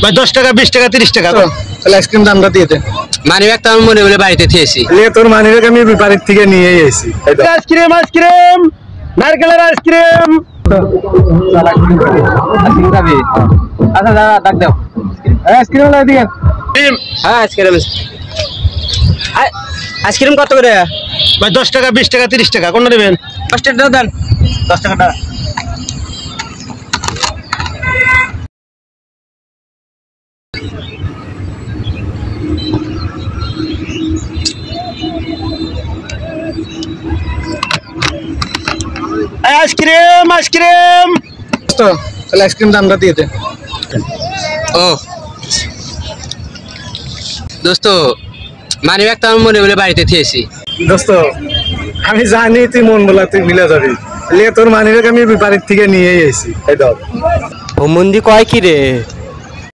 ভাই 10 টাকা 20 টাকা 30 টাকা তাহলে আইসক্রিম দামটা দিয়ে দে। মানি ব্যাগ তো আমি মনে বলে বাড়িতে থেয়েছি। তোর মানি ব্যাগ আমি বাড়ির থেকে নিয়ে এসেছি। আইসক্রিম আইসক্রিম নারকেলের আইসক্রিম। আচ্ছা দাদা ডাক দাও। আইসক্রিম লা দিয়ে। হ্যাঁ আইসক্রিম। আইসক্রিম কত করে? ভাই 10 টাকা 20 টাকা 30 টাকা কোনটা নেবেন? 10 টাকা দেন। 10 টাকাটা আইসক্রিম আইসক্রিম। তাহলে আইসক্রিম দামটা দিয়ে দে। ও দোস্ত মানি ব্যাগ তো আমি মনে বলে বাড়িতে থেয়েছি। দোস্ত আমি জানি তুই মন বলা তুই মিলে যাবি। তোর মানি ব্যাগ আমি বাড়ির থেকে নিয়ে এসেছি। ও মন্দি কয় কি রে?